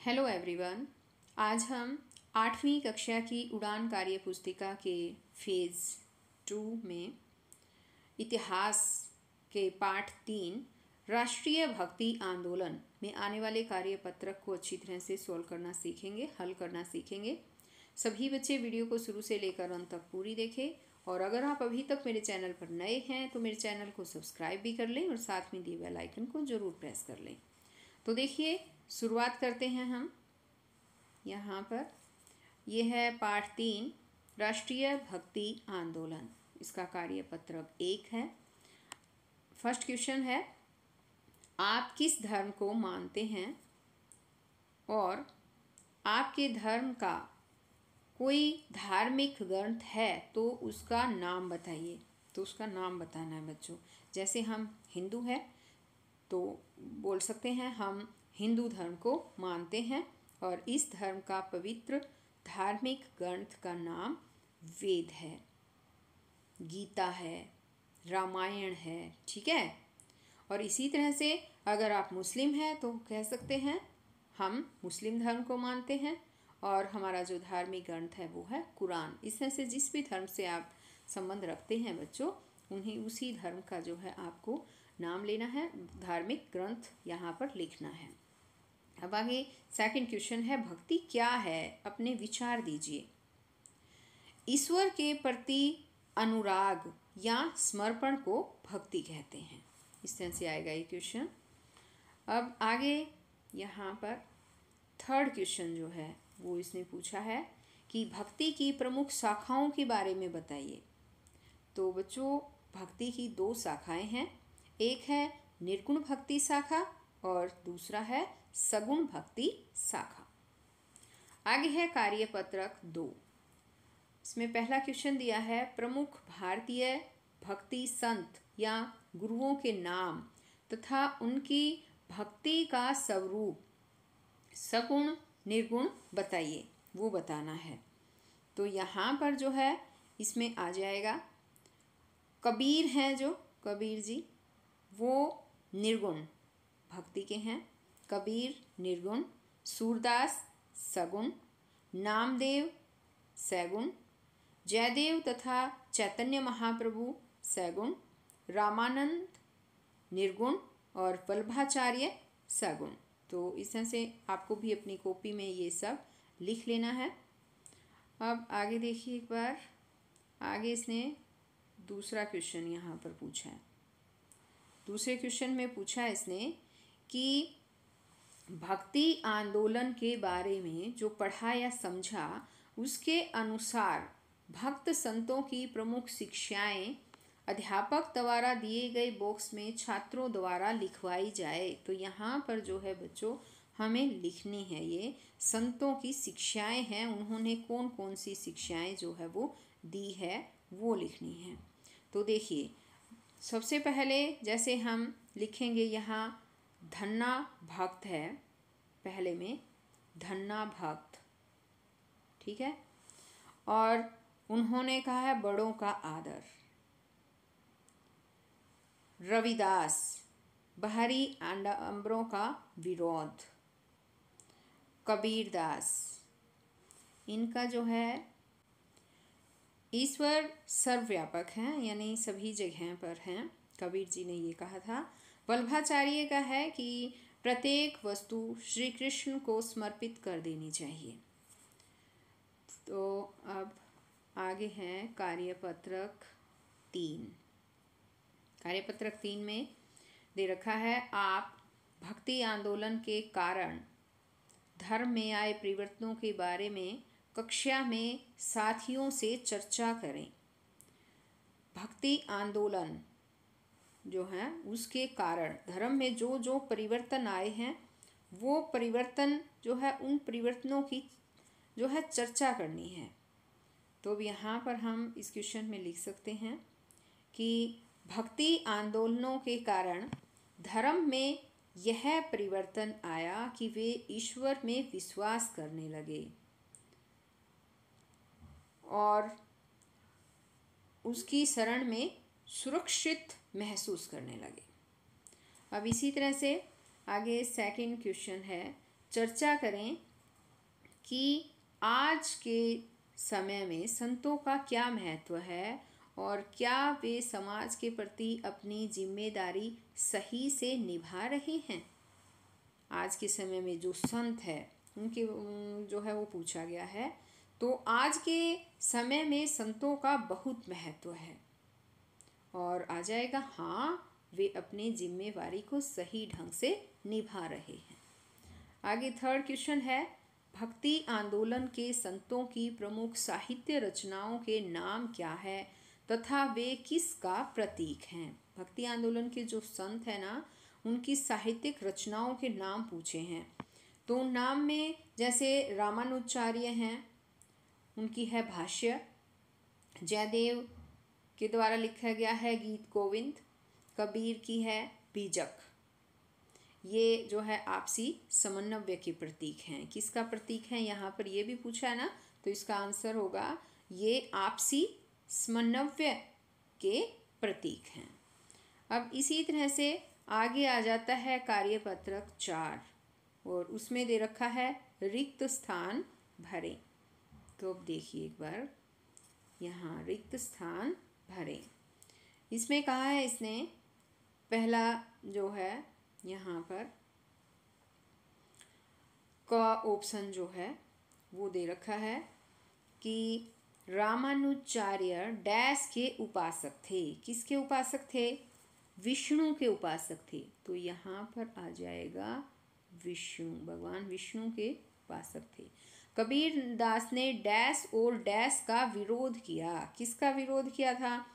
Hello everyone. आज हम 8वीं कक्षा की उड़ान कार्य पुस्तिका के फेज़ 2 में इतिहास के पाठ 3 राष्ट्रीय भक्ति आंदोलन में आने वाले कार्यपत्रक को अच्छी तरह से सॉल्व करना सीखेंगे, हल करना सीखेंगे। सभी बच्चे वीडियो को शुरू से लेकर अंत तक पूरी देखें और अगर आप अभी तक मेरे चैनल पर नए हैं तो मेरे चैनल को सब्सक्राइब भी कर लें और साथ में दिए बेल आइकन को ज़रूर प्रेस कर लें। तो देखिए, शुरुआत करते हैं हम। यहाँ पर यह है पाठ 3 राष्ट्रीय भक्ति आंदोलन। इसका कार्यपत्रक 1 है। फर्स्ट क्वेश्चन है, आप किस धर्म को मानते हैं और आपके धर्म का कोई धार्मिक ग्रंथ है तो उसका नाम बताइए। तो उसका नाम बताना है बच्चों। जैसे हम हिंदू हैं तो बोल सकते हैं हम हिंदू धर्म को मानते हैं और इस धर्म का पवित्र धार्मिक ग्रंथ का नाम वेद है, गीता है, रामायण है। ठीक है। और इसी तरह से अगर आप मुस्लिम हैं तो कह सकते हैं हम मुस्लिम धर्म को मानते हैं और हमारा जो धार्मिक ग्रंथ है वो है कुरान। इस तरह से जिस भी धर्म से आप संबंध रखते हैं बच्चों, उन्हीं उसी धर्म का जो है आपको नाम लेना है, धार्मिक ग्रंथ यहाँ पर लिखना है। अब आगे सेकंड क्वेश्चन है, भक्ति क्या है, अपने विचार दीजिए। ईश्वर के प्रति अनुराग या समर्पण को भक्ति कहते हैं। इस तरह से आएगा ये क्वेश्चन। अब आगे यहाँ पर थर्ड क्वेश्चन जो है वो इसने पूछा है कि भक्ति की प्रमुख शाखाओं के बारे में बताइए। तो बच्चों, भक्ति की 2 शाखाएं हैं। एक है निर्गुण भक्ति शाखा और दूसरा है सगुण भक्ति शाखा। आगे है कार्यपत्रक 2। इसमें पहला क्वेश्चन दिया है, प्रमुख भारतीय भक्ति संत या गुरुओं के नाम तथा उनकी भक्ति का स्वरूप सगुण निर्गुण बताइए, वो बताना है। तो यहाँ पर जो है इसमें आ जाएगा कबीर हैं, जो कबीर जी वो निर्गुण भक्ति के हैं। कबीर निर्गुण, सूरदास सगुण, नामदेव सगुण, जयदेव तथा चैतन्य महाप्रभु सगुण, रामानंद निर्गुण और वल्लभाचार्य सगुण। तो इस तरह से आपको भी अपनी कॉपी में ये सब लिख लेना है। अब आगे देखिए एक बार, आगे इसने दूसरा क्वेश्चन यहाँ पर पूछा है। दूसरे क्वेश्चन में पूछा इसने कि भक्ति आंदोलन के बारे में जो पढ़ा या समझा उसके अनुसार भक्त संतों की प्रमुख शिक्षाएं अध्यापक द्वारा दिए गए बॉक्स में छात्रों द्वारा लिखवाई जाए। तो यहाँ पर जो है बच्चों हमें लिखनी है, ये संतों की शिक्षाएं हैं, उन्होंने कौन कौन सी शिक्षाएं जो है वो दी है वो लिखनी है। तो देखिए, सबसे पहले जैसे हम लिखेंगे यहाँ धन्ना भक्त है, पहले में धन्ना भक्त। ठीक है। और उन्होंने कहा है बड़ों का आदर। रविदास बाहरी आडंबरों का विरोध। कबीरदास इनका जो है ईश्वर सर्वव्यापक हैं, यानी सभी जगह पर हैं, कबीर जी ने ये कहा था। वल्लभाचार्य का है कि प्रत्येक वस्तु श्री कृष्ण को समर्पित कर देनी चाहिए। तो अब आगे है कार्यपत्रक 3। कार्यपत्रक 3 में दे रखा है, आप भक्ति आंदोलन के कारण धर्म में आए परिवर्तनों के बारे में कक्षा में साथियों से चर्चा करें। भक्ति आंदोलन जो है उसके कारण धर्म में जो जो परिवर्तन आए हैं वो परिवर्तन जो है उन परिवर्तनों की जो है चर्चा करनी है। तो अब यहाँ पर हम इस क्वेश्चन में लिख सकते हैं कि भक्ति आंदोलनों के कारण धर्म में यह परिवर्तन आया कि वे ईश्वर में विश्वास करने लगे और उसकी शरण में सुरक्षित महसूस करने लगे। अब इसी तरह से आगे सेकंड क्वेश्चन है चर्चा करें कि आज के समय में संतों का क्या महत्व है और क्या वे समाज के प्रति अपनी जिम्मेदारी सही से निभा रहे हैं। आज के समय में जो संत है उनके जो है वो पूछा गया है। तो आज के समय में संतों का बहुत महत्व है और आ जाएगा हाँ, वे अपनी जिम्मेवारी को सही ढंग से निभा रहे हैं। आगे थर्ड क्वेश्चन है, भक्ति आंदोलन के संतों की प्रमुख साहित्य रचनाओं के नाम क्या है तथा वे किसका प्रतीक हैं। भक्ति आंदोलन के जो संत है ना, उनकी साहित्यिक रचनाओं के नाम पूछे हैं। तो नाम में जैसे रामानुजाचार्य हैं, उनकी है भाष्य, जयदेव के द्वारा लिखा गया है गीत गोविंद, कबीर की है बीजक। ये जो है आपसी समन्वय के प्रतीक हैं। किसका प्रतीक है यहाँ पर ये भी पूछा है ना, तो इसका आंसर होगा ये आपसी समन्वय के प्रतीक हैं। अब इसी तरह से आगे आ जाता है कार्यपत्रक 4 और उसमें दे रखा है रिक्त स्थान भरें। तो अब देखिए एक बार, यहाँ रिक्त स्थान भरें। इसमें कहा है इसने, पहला जो है यहाँ पर का ऑप्शन जो है वो दे रखा है कि रामानुजाचार्य डैश के उपासक थे। किसके उपासक थे? विष्णु के उपासक थे। तो यहाँ पर आ जाएगा विष्णु, भगवान विष्णु के उपासक थे। कबीर दास ने डैश और डैश का विरोध किया। किसका विरोध किया था?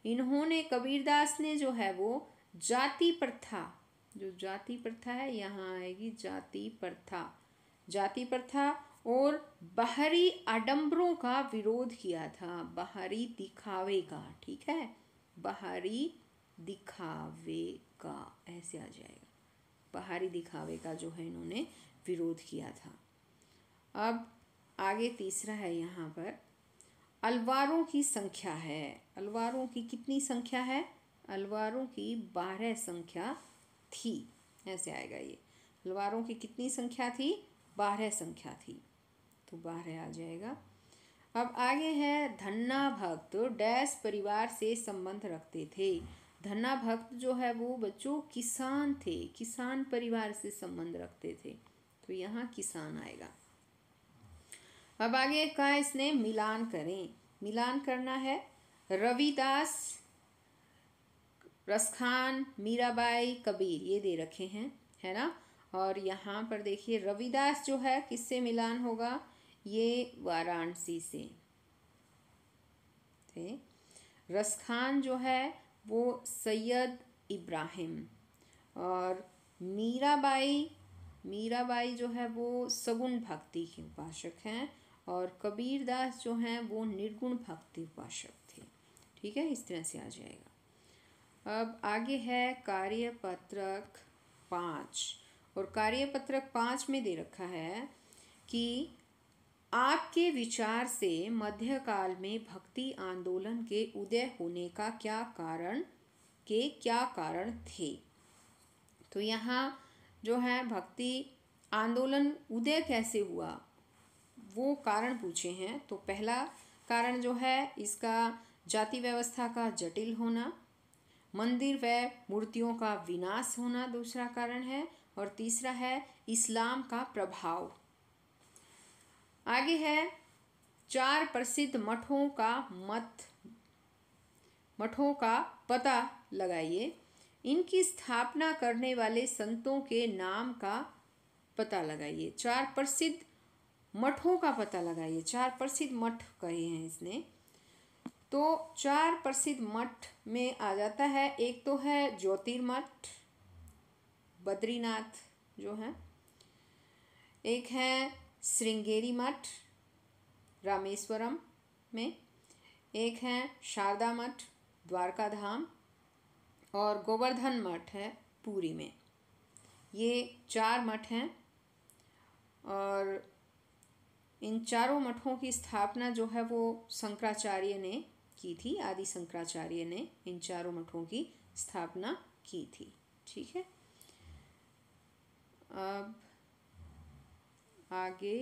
इन्होंने, कबीरदास ने जो है वो जाति प्रथा, जो जाति प्रथा है यहाँ आएगी जाति प्रथा, जाति प्रथा और बाहरी आडंबरों का विरोध किया था, बाहरी दिखावे का। ठीक है, बाहरी दिखावे का ऐसे आ जाएगा, बाहरी दिखावे का जो है इन्होंने विरोध किया था। अब आगे तीसरा है यहाँ पर, अलवारों की संख्या है। अलवारों की कितनी संख्या है? अलवारों की 12 संख्या थी, ऐसे आएगा ये। अलवारों की कितनी संख्या थी? 12 संख्या थी, तो 12 आ जाएगा। अब आगे है, धन्ना भक्त डैश परिवार से संबंध रखते थे। धन्ना भक्त जो है वो बच्चों किसान थे, किसान परिवार से संबंध रखते थे, तो यहाँ किसान आएगा। अब आगे का इसने मिलान करें। मिलान करना है, रविदास, रसखान, मीराबाई, कबीर, ये दे रखे हैं, है ना। और यहाँ पर देखिए रविदास जो है किससे मिलान होगा? ये वाराणसी से थे। रसखान जो है वो सैयद इब्राहिम, और मीराबाई, मीराबाई जो है वो सगुण भक्ति की उपासक हैं, और कबीरदास जो हैं वो निर्गुण भक्ति उपासक थे। ठीक है, इस तरह से आ जाएगा। अब आगे है कार्यपत्रक 5, और कार्यपत्रक 5 में दे रखा है कि आपके विचार से मध्यकाल में भक्ति आंदोलन के उदय होने का क्या कारण थे। तो यहाँ जो है भक्ति आंदोलन उदय कैसे हुआ वो कारण पूछे हैं। तो पहला कारण जो है इसका जाति व्यवस्था का जटिल होना, मंदिर व मूर्तियों का विनाश होना दूसरा कारण है, और तीसरा है इस्लाम का प्रभाव। आगे है 4 प्रसिद्ध मठों का पता लगाइए। इनकी स्थापना करने वाले संतों के नाम का पता लगाइए। 4 प्रसिद्ध मठों का पता लगाइए। 4 प्रसिद्ध मठ कहे हैं इसने। तो 4 प्रसिद्ध मठ में आ जाता है, एक तो है ज्योतिर्मठ, बद्रीनाथ जो है, एक है श्रृंगेरी मठ रामेश्वरम में, एक है शारदा मठ द्वारका धाम, और गोवर्धन मठ है पुरी में। ये 4 मठ हैं, और इन चारों मठों की स्थापना जो है वो शंकराचार्य ने की थी। आदि शंकराचार्य ने इन चारों मठों की स्थापना की थी। ठीक है, अब आगे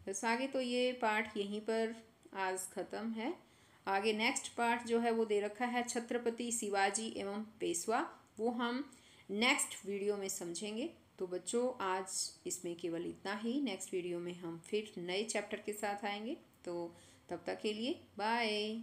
बस आगे तो ये पाठ यहीं पर आज ख़त्म है। आगे नेक्स्ट पार्ट जो है वो दे रखा है छत्रपति शिवाजी एवं पेशवा, वो हम नेक्स्ट वीडियो में समझेंगे। तो बच्चों आज इसमें केवल इतना ही, नेक्स्ट वीडियो में हम फिर नए चैप्टर के साथ आएंगे। तो तब तक के लिए बाय।